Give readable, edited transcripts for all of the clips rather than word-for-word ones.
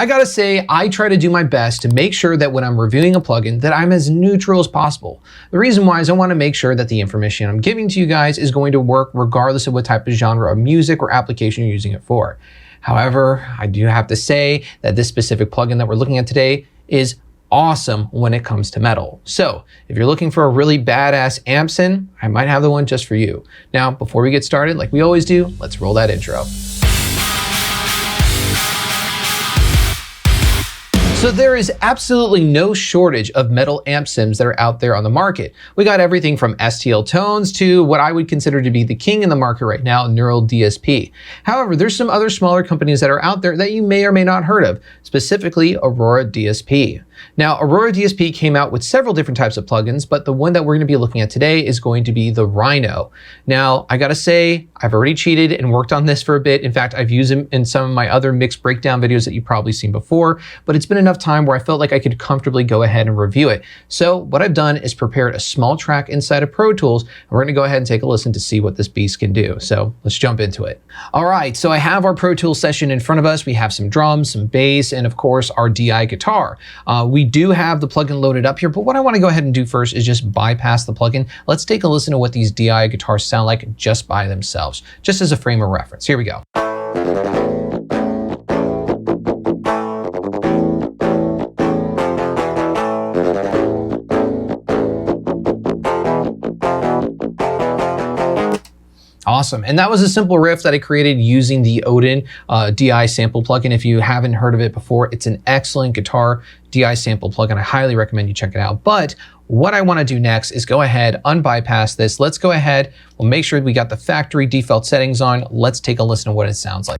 I gotta say, I try to do my best to make sure that when I'm reviewing a plugin that I'm as neutral as possible. The reason why is I wanna make sure that the information I'm giving to you guys is going to work regardless of what type of genre of music or application you're using it for. However, I do have to say that this specific plugin that we're looking at today is awesome when it comes to metal. So if you're looking for a really badass amp sim, I might have the one just for you. Now, before we get started, like we always do, let's roll that intro. So there is absolutely no shortage of metal amp sims that are out there on the market. We got everything from STL Tones to what I would consider to be the king in the market right now, Neural DSP. However, there's some other smaller companies that are out there that you may or may not heard of, specifically Aurora DSP. Now, Aurora DSP came out with several different types of plugins, but the one that we're going to be looking at today is going to be the Rhino. Now, I gotta say, I've already cheated and worked on this for a bit. In fact, I've used them in some of my other mixed breakdown videos that you've probably seen before, but it's been enough time where I felt like I could comfortably go ahead and review it. So what I've done is prepared a small track inside of Pro Tools, and we're gonna go ahead and take a listen to see what this beast can do. So let's jump into it. All right, so I have our Pro Tools session in front of us. We have some drums, some bass, and of course, our DI guitar. We do have the plugin loaded up here, but what I want to go ahead and do first is just bypass the plugin. Let's take a listen to what these DI guitars sound like just by themselves, just as a frame of reference. Here we go. Awesome, and that was a simple riff that I created using the Odin DI sample plugin. If you haven't heard of it before, it's an excellent guitar DI sample plugin. I highly recommend you check it out. But what I wanna do next is go ahead, unbypass this. Let's go ahead, we'll make sure we got the factory default settings on. Let's take a listen to what it sounds like.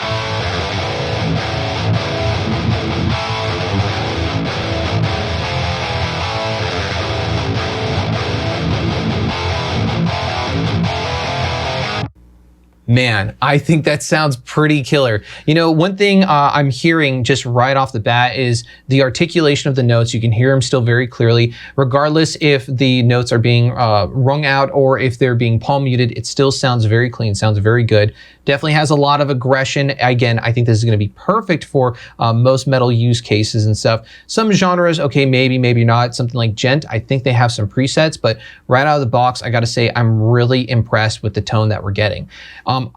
Man, I think that sounds pretty killer. You know, one thing I'm hearing just right off the bat is the articulation of the notes. You can hear them still very clearly, regardless if the notes are being rung out or if they're being palm muted. It still sounds very clean, sounds very good. Definitely has a lot of aggression. Again, I think this is gonna be perfect for most metal use cases and stuff. Some genres, okay, maybe not. Something like Gent, I think they have some presets, but right out of the box, I gotta say, I'm really impressed with the tone that we're getting.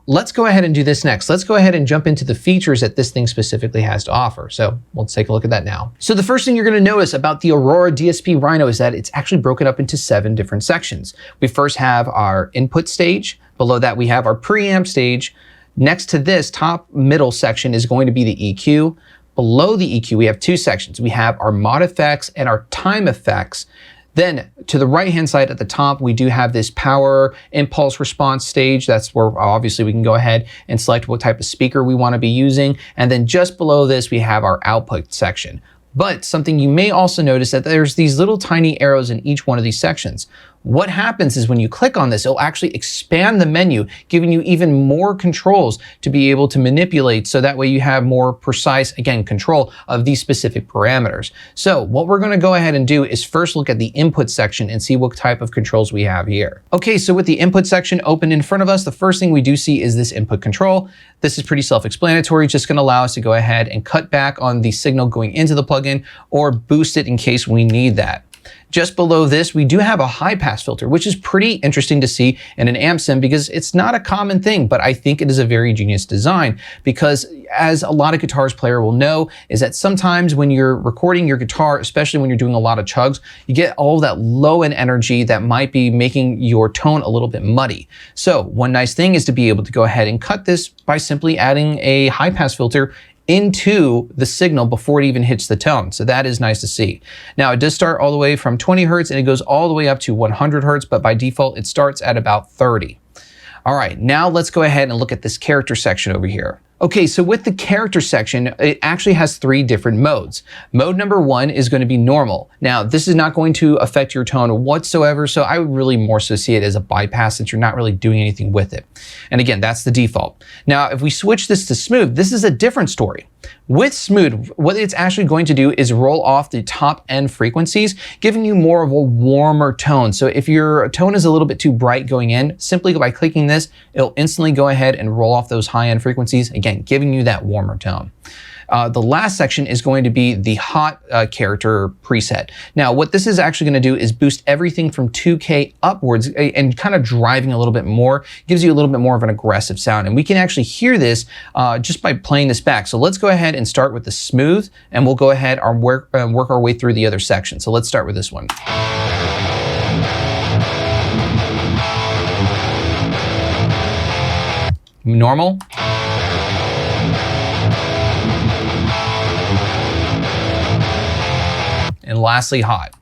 Let's go ahead and do this next. Let's go ahead and jump into the features that this thing specifically has to offer. So let's take a look at that now. So the first thing you're gonna notice about the Aurora DSP Rhino is that it's actually broken up into 7 different sections. We first have our input stage. Below that, we have our preamp stage. Next to this top middle section is going to be the EQ. Below the EQ, we have 2 sections. We have our mod effects and our time effects. Then to the right-hand side at the top, we do have this power impulse response stage. That's where obviously we can go ahead and select what type of speaker we want to be using. And then just below this, we have our output section. But something you may also notice that there's these little tiny arrows in each one of these sections. What happens is when you click on this, it'll actually expand the menu, giving you even more controls to be able to manipulate, so that way you have more precise, again, control of these specific parameters. So what we're gonna go ahead and do is first look at the input section and see what type of controls we have here. Okay, so with the input section open in front of us, the first thing we do see is this input control. This is pretty self-explanatory, just gonna allow us to go ahead and cut back on the signal going into the plugin or boost it in case we need that. Just below this, we do have a high pass filter, which is pretty interesting to see in an amp sim because it's not a common thing, but I think it is a very genius design because, as a lot of guitars player will know, is that sometimes when you're recording your guitar, especially when you're doing a lot of chugs, you get all that low end energy that might be making your tone a little bit muddy. So one nice thing is to be able to go ahead and cut this by simply adding a high pass filter into the signal before it even hits the tone. So that is nice to see. Now it does start all the way from 20 Hertz and it goes all the way up to 100 Hertz, but by default it starts at about 30. All right, now let's go ahead and look at this character section over here. Okay, so with the character section, it actually has 3 different modes. Mode number 1 is going to be normal. Now, this is not going to affect your tone whatsoever, so I would really more so see it as a bypass since you're not really doing anything with it. And again, that's the default. Now, if we switch this to smooth, this is a different story. With smooth, what it's actually going to do is roll off the top end frequencies, giving you more of a warmer tone. So if your tone is a little bit too bright going in, simply by clicking this, it'll instantly go ahead and roll off those high end frequencies, again, giving you that warmer tone. The last section is going to be the hot character preset. Now, what this is actually going to do is boost everything from 2K upwards and kind of driving a little bit more, gives you a little bit more of an aggressive sound. And we can actually hear this just by playing this back. So let's go ahead and start with the smooth, and we'll go ahead and work our way through the other sections. So let's start with this one. Normal. And lastly, hot.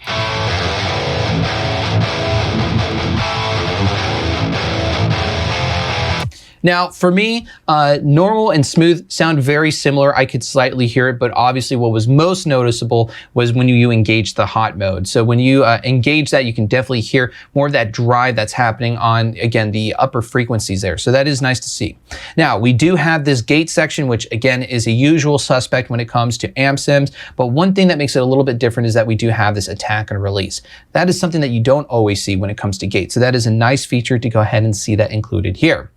Now, for me, normal and smooth sound very similar. I could slightly hear it, but obviously what was most noticeable was when you engage the hot mode. So when you engage that, you can definitely hear more of that drive that's happening on, again, the upper frequencies there. So that is nice to see. Now, we do have this gate section, which again is a usual suspect when it comes to amp sims, but one thing that makes it a little bit different is that we do have this attack and release. That is something that you don't always see when it comes to gate. So that is a nice feature to go ahead and see that included here.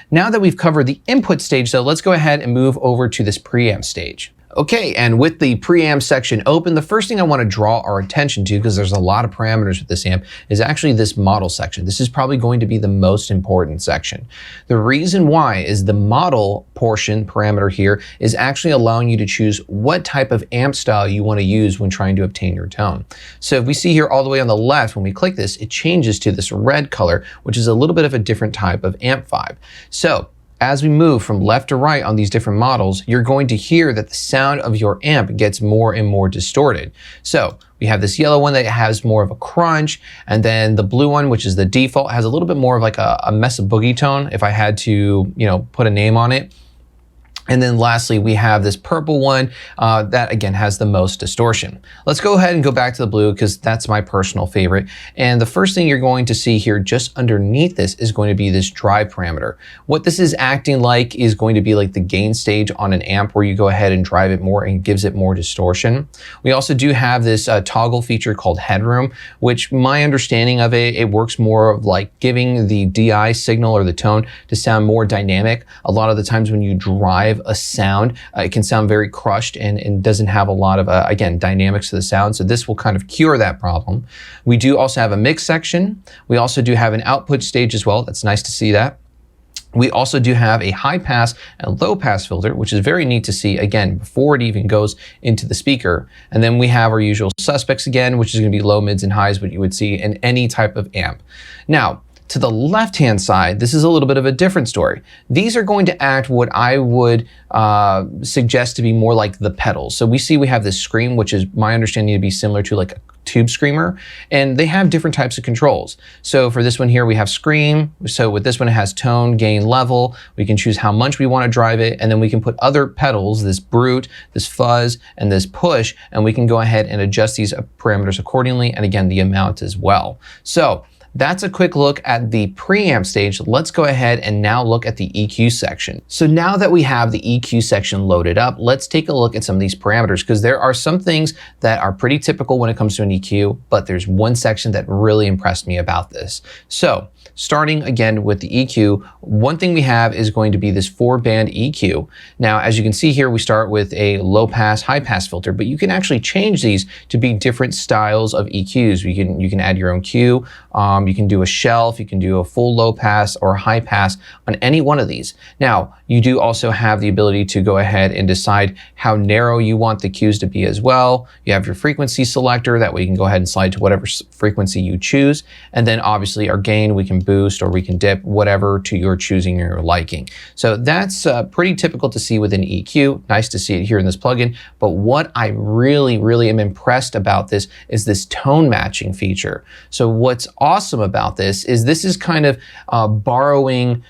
Now that we've covered the input stage, though, let's go ahead and move over to this preamp stage. Okay, and with the preamp section open, the first thing I want to draw our attention to, because there's a lot of parameters with this amp, is actually this model section. This is probably going to be the most important section. The reason why is the model portion parameter here is actually allowing you to choose what type of amp style you want to use when trying to obtain your tone. So if we see here all the way on the left, when we click this, it changes to this red color, which is a little bit of a different type of amp vibe. So as we move from left to right on these different models, you're going to hear that the sound of your amp gets more and more distorted. So we have this yellow one that has more of a crunch, and then the blue one, which is the default, has a little bit more of like a mess of boogie tone, if I had to, put a name on it. And then lastly, we have this purple one that again has the most distortion. Let's go ahead and go back to the blue because that's my personal favorite. And the first thing you're going to see here just underneath this is going to be this drive parameter. What this is acting like is going to be like the gain stage on an amp where you go ahead and drive it more and gives it more distortion. We also do have this toggle feature called headroom, which my understanding of it works more of like giving the DI signal or the tone to sound more dynamic. A lot of the times when you drive a sound, it can sound very crushed and doesn't have a lot of, again, dynamics to the sound. So this will kind of cure that problem. We do also have a mix section. We also do have an output stage as well. That's nice to see that. We also do have a high pass and low pass filter, which is very neat to see, again, before it even goes into the speaker. And then we have our usual suspects again, which is going to be low, mids, and highs, what you would see in any type of amp. Now, to the left-hand side, this is a little bit of a different story. These are going to act what I would suggest to be more like the pedals. So we have this scream, which is my understanding to be similar to like a tube screamer, and they have different types of controls. So for this one here, we have scream. So with this one, it has tone, gain, level. We can choose how much we want to drive it, and then we can put other pedals, this brute, this fuzz, and this push, and we can go ahead and adjust these parameters accordingly, and again, the amount as well. So that's a quick look at the preamp stage. Let's go ahead and now look at the EQ section. So now that we have the EQ section loaded up, let's take a look at some of these parameters, because there are some things that are pretty typical when it comes to an EQ, but there's one section that really impressed me about this. So starting again with the EQ, one thing we have is going to be this 4-band EQ. Now, as you can see here, we start with a low pass, high pass filter, but you can actually change these to be different styles of EQs. You can add your own cue. You can do a shelf, you can do a full low pass or high pass on any one of these. Now, you do also have the ability to go ahead and decide how narrow you want the cues to be as well. You have your frequency selector, that way you can go ahead and slide to whatever frequency you choose. And then obviously our gain, we can boost or we can dip, whatever to your choosing or your liking. So that's pretty typical to see with an EQ. Nice to see it here in this plugin. But what I really am impressed about this is this tone matching feature. So what's awesome about this is kind of borrowing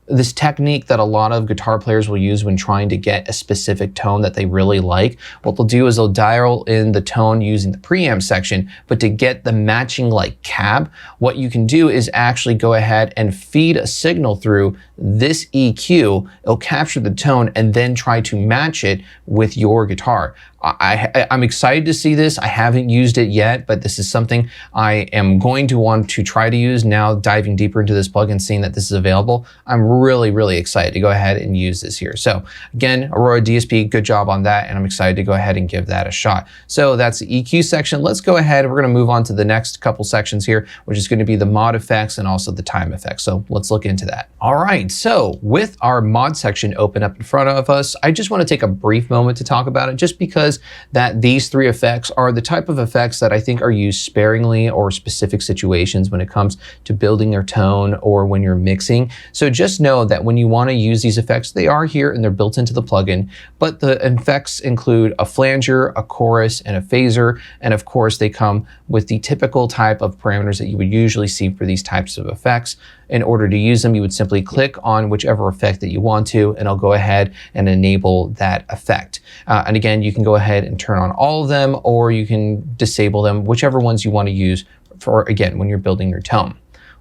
this technique that a lot of guitar players will use when trying to get a specific tone that they really like. What they'll do is they'll dial in the tone using the preamp section, but to get the matching like cab, what you can do is actually go ahead and feed a signal through this EQ. It'll capture the tone and then try to match it with your guitar. I'm excited to see this. I haven't used it yet, but this is something I am going to want to try to use now, diving deeper into this plugin, seeing that this is available. I'm really excited to go ahead and use this here. So again, Aurora DSP, good job on that, and I'm excited to go ahead and give that a shot. So that's the EQ section. Let's go ahead, we're gonna move on to the next couple sections here, which is gonna be the mod effects and also the time effects. So let's look into that. All right, so with our mod section open up in front of us, I just wanna take a brief moment to talk about it, just because that these three effects are the type of effects that I think are used sparingly or specific situations when it comes to building their tone or when you're mixing. So just know that when you wanna use these effects, they are here and they're built into the plugin, but the effects include a flanger, a chorus, and a phaser, and of course they come with the typical type of parameters that you would usually see for these types of effects. In order to use them, you would simply click on whichever effect that you want to, and it'll go ahead and enable that effect. And again, you can go ahead and turn on all of them, or you can disable them, whichever ones you want to use for, again, when you're building your tone.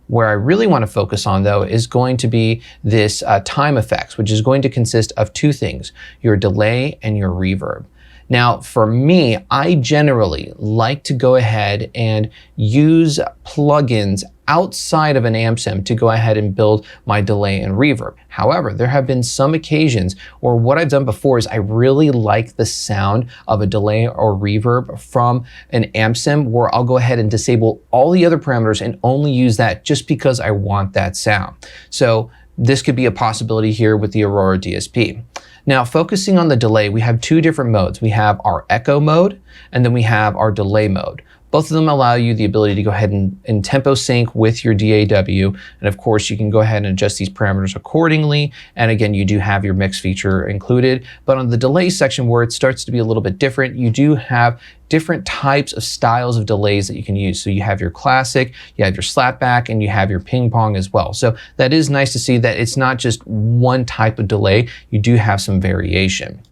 Where I really want to focus on though is going to be this time effects, which is going to consist of two things, your delay and your reverb. Now, for me, I generally like to go ahead and use plugins outside of an amp sim to go ahead and build my delay and reverb. However, there have been some occasions where what I've done before is I really like the sound of a delay or reverb from an amp sim where I'll go ahead and disable all the other parameters and only use that just because I want that sound. So this could be a possibility here with the Aurora DSP. Now, focusing on the delay, we have two different modes. We have our echo mode, and then we have our delay mode. Both of them allow you the ability to go ahead and tempo sync with your DAW. And of course, you can go ahead and adjust these parameters accordingly. And again, you do have your mix feature included. But on the delay section where it starts to be a little bit different, you do have different types of styles of delays that you can use. So you have your classic, you have your slapback, and you have your ping pong as well. So that is nice to see that it's not just one type of delay, you do have some variation.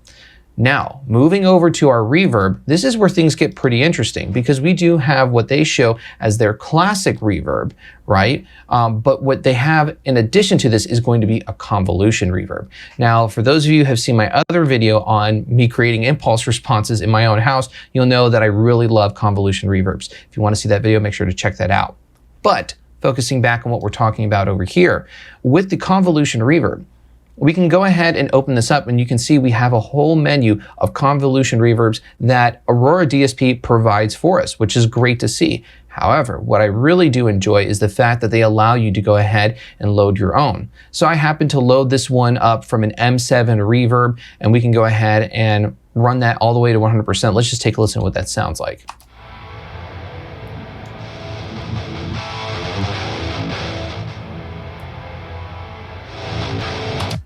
Now, moving over to our reverb, this is where things get pretty interesting because we do have what they show as their classic reverb, right? But what they have in addition to this is going to be a convolution reverb. Now, for those of you who have seen my other video on me creating impulse responses in my own house, you'll know that I really love convolution reverbs. If you want to see that video, make sure to check that out. But focusing back on what we're talking about over here, with the convolution reverb, we can go ahead and open this up and you can see we have a whole menu of convolution reverbs that Aurora DSP provides for us, which is great to see. However, what I really do enjoy is the fact that they allow you to go ahead and load your own. So I happen to load this one up from an M7 reverb, and we can go ahead and run that all the way to 100%. Let's just take a listen to what that sounds like.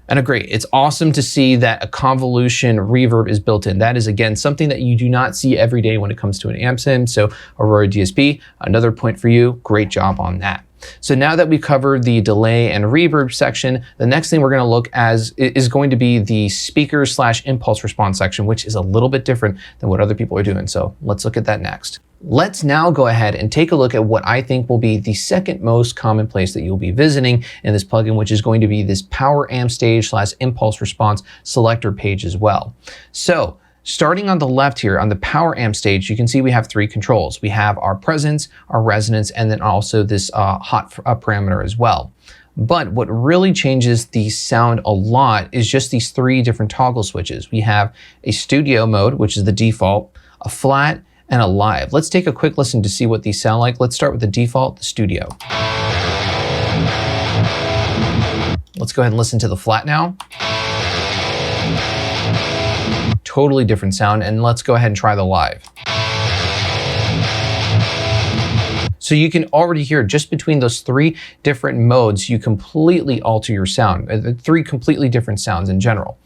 And great, it's awesome to see that a convolution reverb is built in. That is, again, something that you do not see every day when it comes to an amp sim. So Aurora DSP, another point for you. Great job on that. So now that we've covered the delay and reverb section, the next thing we're gonna look at is going to be the speaker/impulse response section, which is a little bit different than what other people are doing. So let's look at that next. Let's now go ahead and take a look at what I think will be the second most common place that you'll be visiting in this plugin, which is going to be this power amp stage/impulse response selector page as well. So starting on the left here on the power amp stage, you can see we have three controls. We have our presence, our resonance, and then also this hot parameter as well. But what really changes the sound a lot is just these three different toggle switches. We have a studio mode, which is the default, a flat, and a live. Let's take a quick listen to see what these sound like. Let's start with the default, the studio. Let's go ahead and listen to the flat now. Totally different sound, and let's go ahead and try the live. So you can already hear just between those three different modes, you completely alter your sound. Three completely different sounds in general.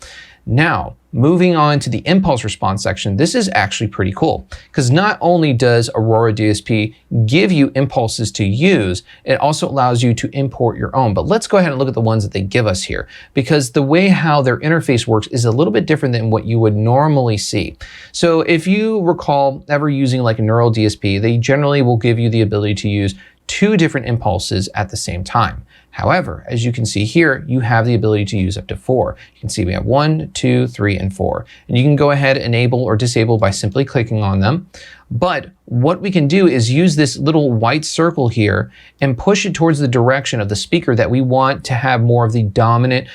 Now, moving on to the impulse response section, this is actually pretty cool because not only does Aurora DSP give you impulses to use, it also allows you to import your own. But let's go ahead and look at the ones that they give us here, because the way how their interface works is a little bit different than what you would normally see. So if you recall ever using like a neural DSP, they generally will give you the ability to use 2 different impulses at the same time. However, as you can see here, you have the ability to use up to 4. You can see we have 1, 2, 3, and 4. And you can go ahead, enable or disable by simply clicking on them. But what we can do is use this little white circle here and push it towards the direction of the speaker that we want to have more of the dominant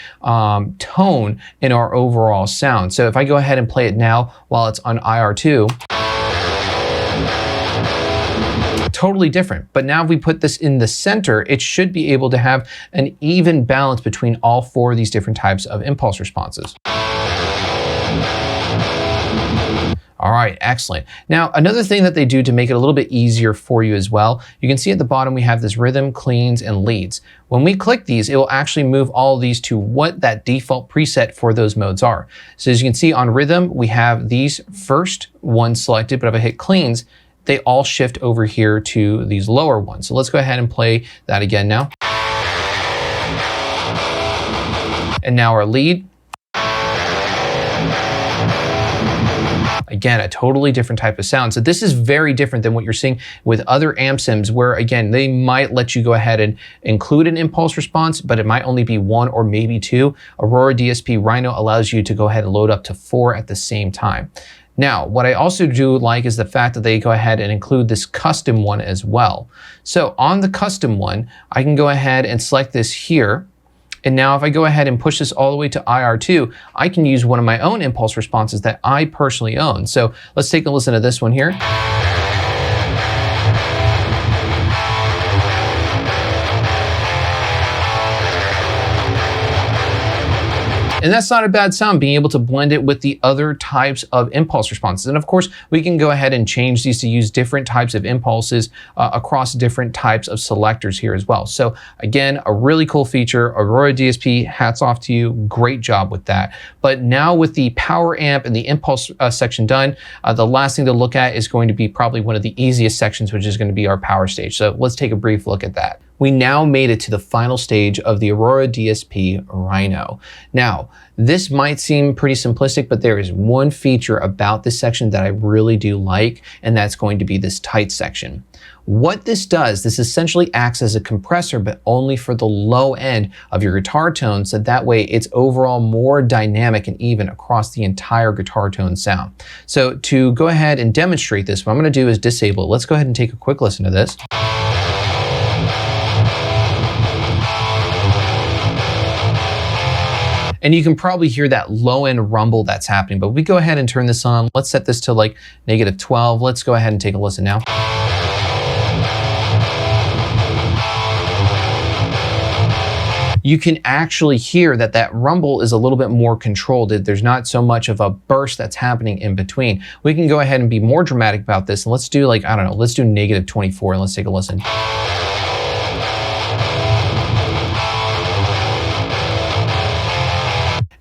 tone in our overall sound. So if I go ahead and play it now while it's on IR2, totally different. But now if we put this in the center, it should be able to have an even balance between all 4 of these different types of impulse responses. All right, excellent. Now, another thing that they do to make it a little bit easier for you as well, you can see at the bottom we have this rhythm, cleans, and leads. When we click these, it will actually move all of these to what that default preset for those modes are. So as you can see on rhythm, we have these first ones selected, but if I hit cleans, they all shift over here to these lower ones. So let's go ahead and play that again now. And now our lead. Again, a totally different type of sound. So this is very different than what you're seeing with other amp sims where, again, they might let you go ahead and include an impulse response, but it might only be 1 or maybe 2. Aurora DSP Rhino allows you to go ahead and load up to 4 at the same time. Now, what I also do like is the fact that they go ahead and include this custom one as well. So on the custom one, I can go ahead and select this here. And now if I go ahead and push this all the way to IR2, I can use one of my own impulse responses that I personally own. So let's take a listen to this one here. And that's not a bad sound, being able to blend it with the other types of impulse responses. And of course, we can go ahead and change these to use different types of impulses across different types of selectors here as well. So again, a really cool feature. Aurora DSP, hats off to you. Great job with that. But now with the power amp and the impulse section done, the last thing to look at is going to be probably one of the easiest sections, which is going to be our power stage. So let's take a brief look at that. We now made it to the final stage of the Aurora DSP Rhino. Now, this might seem pretty simplistic, but there is one feature about this section that I really do like, and that's going to be this tight section. What this does, this essentially acts as a compressor, but only for the low end of your guitar tone, so that way it's overall more dynamic and even across the entire guitar tone sound. So to go ahead and demonstrate this, what I'm going to do is disable it. Let's go ahead and take a quick listen to this. And you can probably hear that low end rumble that's happening, but we go ahead and turn this on. Let's set this to like -12. Let's go ahead and take a listen now. You can actually hear that that rumble is a little bit more controlled. There's not so much of a burst that's happening in between. We can go ahead and be more dramatic about this. And let's do like, I don't know, let's do -24 and let's take a listen.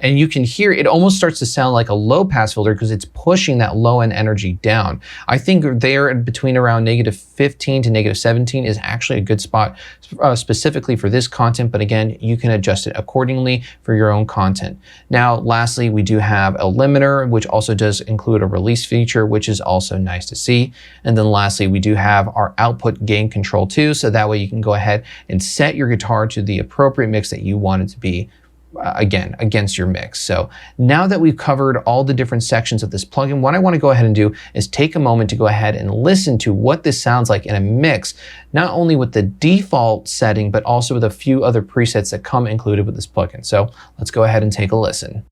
And you can hear it almost starts to sound like a low pass filter because it's pushing that low end energy down. I think there between around -15 to -17 is actually a good spot specifically for this content. But again, you can adjust it accordingly for your own content. Now, lastly, we do have a limiter, which also does include a release feature, which is also nice to see. And then lastly, we do have our output gain control too. So that way you can go ahead and set your guitar to the appropriate mix that you want it to be. Again, against your mix. So now that we've covered all the different sections of this plugin, what I want to go ahead and do is take a moment to go ahead and listen to what this sounds like in a mix, not only with the default setting, but also with a few other presets that come included with this plugin. So let's go ahead and take a listen.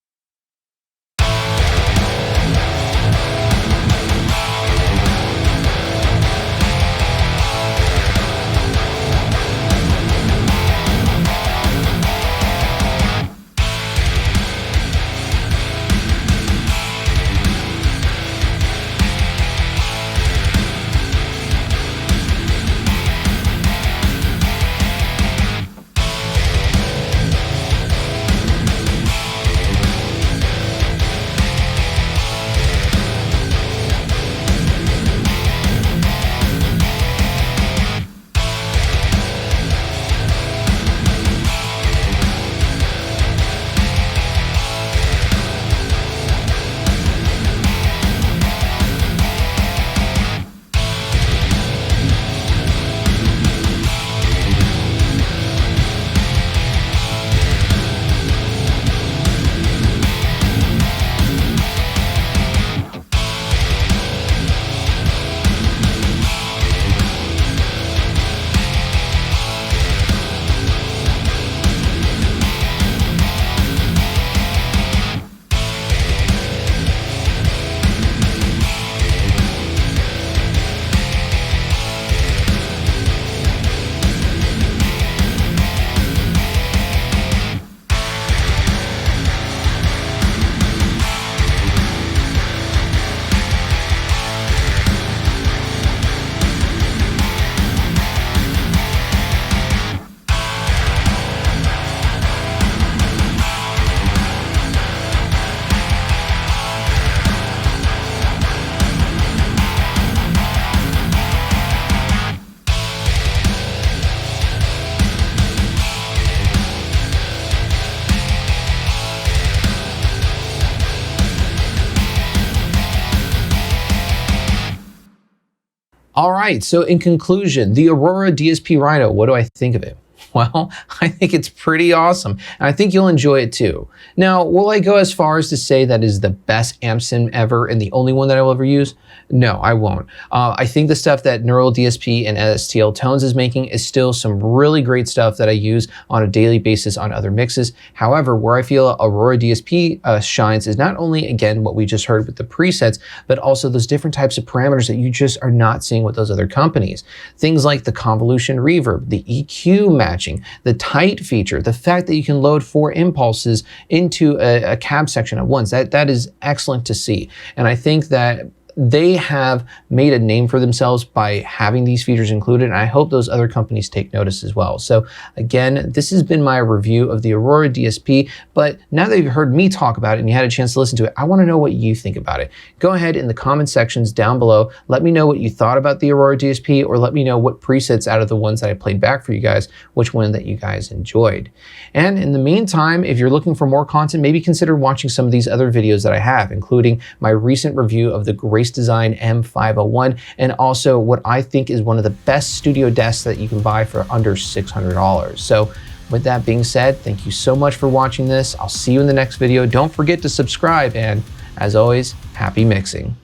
All right, so in conclusion, the Aurora DSP Rhino, what do I think of it? Well, I think it's pretty awesome, and I think you'll enjoy it too. Now, will I go as far as to say that is the best amp sim ever and the only one that I will ever use? No, I won't. I think the stuff that Neural DSP and STL Tones is making is still some really great stuff that I use on a daily basis on other mixes. However, where I feel Aurora DSP shines is not only, again, what we just heard with the presets, but also those different types of parameters that you just are not seeing with those other companies. Things like the convolution reverb, the EQ matching, the tight feature, the fact that you can load 4 impulses into a cab section at once. That is excellent to see. And I think that they have made a name for themselves by having these features included, and I hope those other companies take notice as well. So again, this has been my review of the Aurora DSP, but now that you've heard me talk about it and you had a chance to listen to it, I want to know what you think about it. Go ahead in the comment sections down below, let me know what you thought about the Aurora DSP, or let me know what presets out of the ones that I played back for you guys, which one that you guys enjoyed. And in the meantime, if you're looking for more content, maybe consider watching some of these other videos that I have, including my recent review of the Grace Design M501, and also what I think is one of the best studio desks that you can buy for under $600. So with that being said, thank you so much for watching this. I'll see you in the next video. Don't forget to subscribe, and as always, happy mixing.